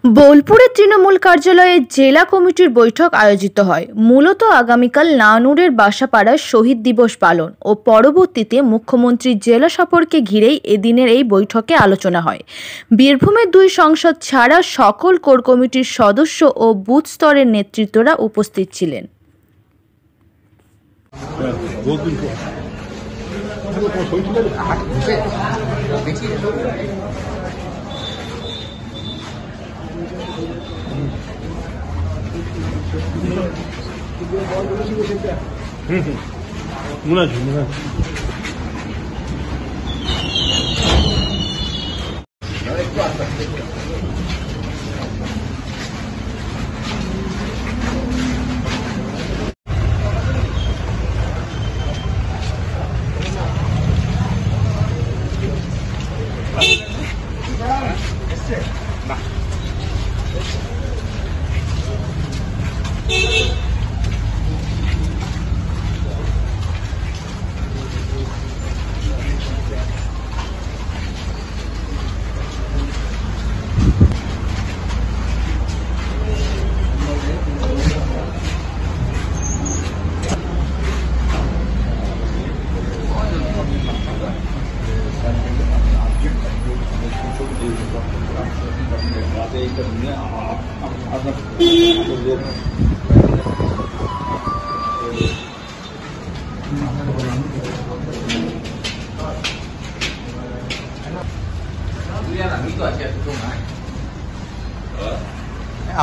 বোলপুরে তৃণমূল কার্যালয়ে জেলা কমিটির বৈঠক আয়োজিত হয়। মূলত আগামীকাল নানুরের বাসাপাড়ায় শহীদ দিবস পালন ও পরবর্তীতে মুখ্যমন্ত্রীর জেলা সফরকে ঘিরেই এদিনের এই বৈঠকে আলোচনা হয়। বীরভূমের 2 সংসদ ছাড়া সকল কোর কমিটির সদস্য ও বুথ স্তরের নেতৃত্বরা উপস্থিত ছিলেন।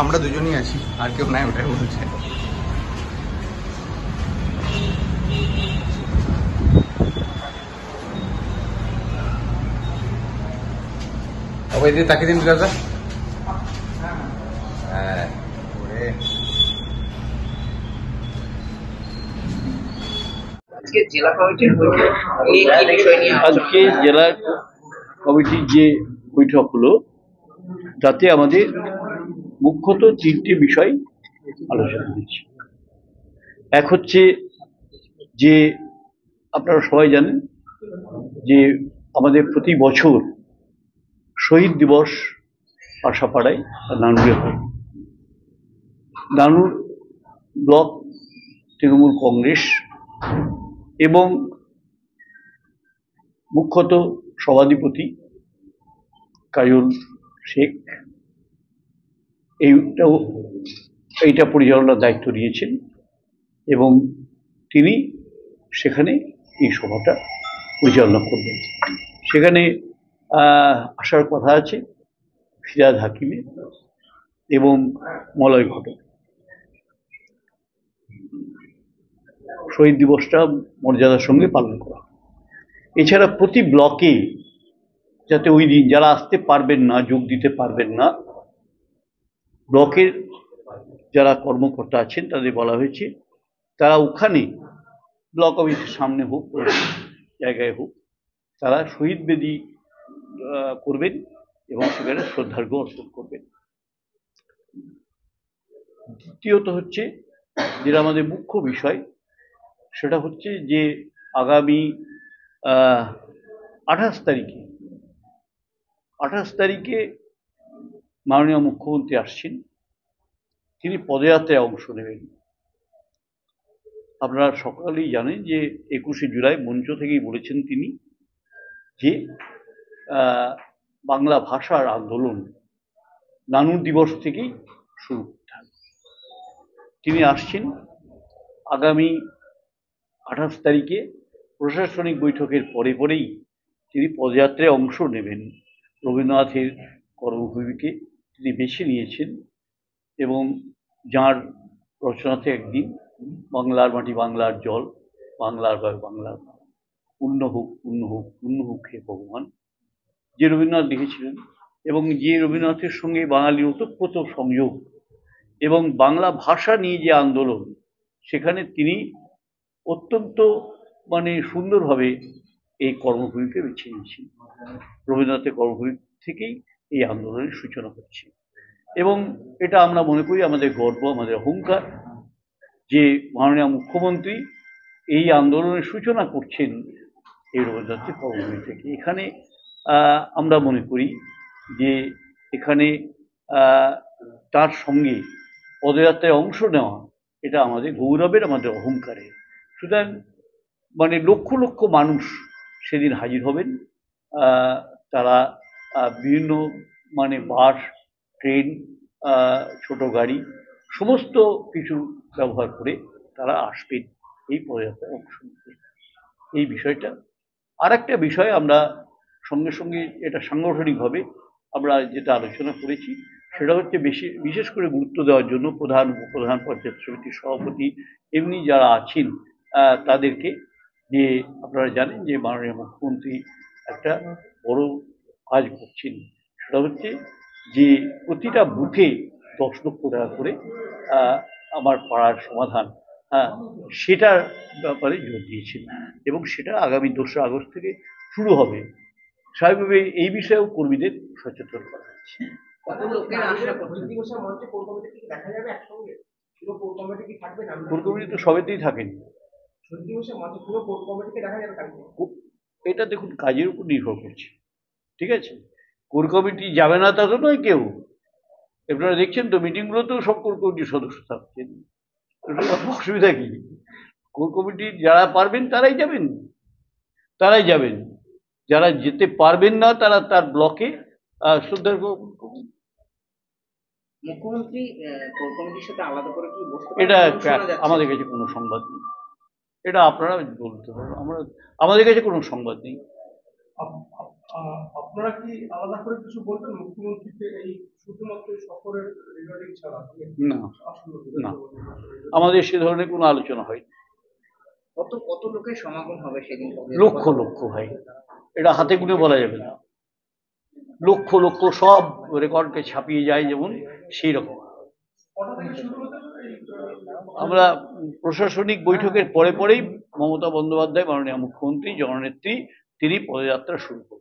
আমরা দুজনই আছি, আর কেউ নাই, ওটাই বলছে। তাকে দিন দাদা। হ্যাঁ, আজকে জেলা কমিটির যে বৈঠক হলো, তাতে আমাদের মুখ্যত 3টে বিষয় আলোচনা হয়েছে। এক হচ্ছে যে আপনারা সবাই জানেন যে আমাদের প্রতি বছর শহীদ দিবস বাসাপাড়ায় নানুরে হয়। নানুর ব্লক তৃণমূল কংগ্রেস এবং মুখ্যত সভাধিপতি কাজল শেখ এইটা পরিচালনার দায়িত্ব নিয়েছেন এবং তিনি সেখানে এই সভাটা পরিচালনা করবেন। সেখানে আসার কথা আছে ফিরাদ হাকিমে এবং মলয় ঘটক। শহীদ দিবসটা মর্যাদার সঙ্গে পালন করা। এছাড়া প্রতি ব্লকে যাতে ওই দিন যারা আসতে পারবেন না, যোগ দিতে পারবেন না, ব্লকের যারা কর্মকর্তা আছেন তাদের বলা হয়েছে তারা ওখানে ব্লক অফিসের সামনে হোক, জায়গায় হোক, তারা শহীদ বেদি করবেন এবং সেখানে শ্রদ্ধার্ঘ্য অর্পণ করবেন। দ্বিতীয়ত হচ্ছে যেটা আমাদের মুখ্য বিষয়, সেটা হচ্ছে যে আগামী 28 তারিখে মাননীয় মুখ্যমন্ত্রী আসছেন। তিনি পদযাত্রায় অংশ নেবেন। আপনারা সকলেই জানেন যে 21শে জুলাই মঞ্চ থেকেই বলেছেন তিনি যে বাংলা ভাষার আন্দোলন নানুর দিবস থেকেই শুরু করতে হবে। তিনি আসছেন আগামী 28 তারিখে প্রশাসনিক বৈঠকের পরেই তিনি পদযাত্রায় অংশ নেবেন। রবীন্দ্রনাথের কর্মভূমিকে তিনি বেছে নিয়েছেন এবং যাঁর রচনাতে একদিন বাংলার মাটি বাংলার জল, বাংলার বায়ু বাংলার পূর্ণ হোক পূর্ণ হোক পূর্ণ হোক হে ভগবান, যে রবীন্দ্রনাথ লিখেছিলেন এবং যে রবীন্দ্রনাথের সঙ্গে বাঙালির ওতপ্রোত সংযোগ এবং বাংলা ভাষা নিয়ে যে আন্দোলন, সেখানে তিনি অত্যন্ত সুন্দরভাবে এই কর্মভূমিকে বেছে নিয়েছেন। রবীন্দ্রনাথের কর্মভূমি থেকেই এই আন্দোলনের সূচনা হচ্ছে এবং এটা আমরা মনে করি আমাদের গর্ব, আমাদের অহংকার যে মাননীয় মুখ্যমন্ত্রী এই আন্দোলনের সূচনা করছেন এই রবীন্দ্রনাথের কর্মভূমি থেকে। এখানে আমরা মনে করি যে এখানে তার সঙ্গে পদযাত্রায় অংশ নেওয়া এটা আমাদের গৌরবের, আমাদের অহংকারের। সুতরাং মানে লক্ষ লক্ষ মানুষ সেদিন হাজির হবেন। তারা বিভিন্ন মানে বাস, ট্রেন, ছোট গাড়ি সমস্ত কিছু ব্যবহার করে তারা আসবেন এই পদযাত্রায় অংশ নিতে। এই বিষয়টা আর একটা বিষয় আমরা সঙ্গে সঙ্গে এটা সাংগঠনিকভাবে আমরা যেটা আলোচনা করেছি সেটা হচ্ছে বিশেষ করে গুরুত্ব দেওয়ার জন্য প্রধান, উপপ্রধান, পঞ্চায়েত সমিতির সভাপতি এমনি যারা আছেন তাদেরকে, যে আপনারা জানেন যে মাননীয় মুখ্যমন্ত্রী একটা বড় কাজ করছেন, সেটা হচ্ছে যে প্রতিটা বুথে 10 লক্ষ টাকা করে আমার পাড়ার সমাধান, সেটার ব্যাপারে জোর দিয়েছেন এবং সেটা আগামী 2রা আগস্ট থেকে শুরু হবে। স্বাভাবিকভাবে এই বিষয়েও কর্মীদের সচেতন করা হচ্ছে। কোর কমিটি তো সবেতেই থাকেন। এটা দেখুন কাজের উপর নির্ভর করছে, ঠিক আছে? কোর কমিটি যাবে না তা তো নয় কেউ। আপনারা দেখছেন তো মিটিংগুলোতেও সব কোর কমিটির সদস্য থাকছেন, অসুবিধা কি? কোর কমিটির যারা পারবেন তারাই যাবেন, যারা যেতে পারবেন না তারা তার ব্লকে শ্রদ্ধা মুখ্যমন্ত্রী কোর কমিটির সাথে আলাদা করে কি বসতে এটা আমাদের কাছে কোনো সংবাদ নেই, এটা আপনারা বলতে পারেন, আমাদের কাছে কোনো সংবাদ নেই। আপনারা কি আলাদা করে কিছু বলবেন মুখ্যমন্ত্রীকে এই শুধুমাত্র সফরের রিগার্ডিং ছাড়া? না, আমাদের সে ধরনের কোনো আলোচনা হয়নি। কত লোকের সমাগম হবে সেদিন? লক্ষ লক্ষ ভাই, এটা হাতে গুনে বলা যাবে না। লক্ষ লক্ষ, সব রেকর্ডকে ছাপিয়ে যায় যেমন সেই রকম। আমরা প্রশাসনিক বৈঠকের পরেই মমতা বন্দ্যোপাধ্যায় মাননীয় মুখ্যমন্ত্রী, জননেত্রী, তিনি পদযাত্রা শুরু করবেন।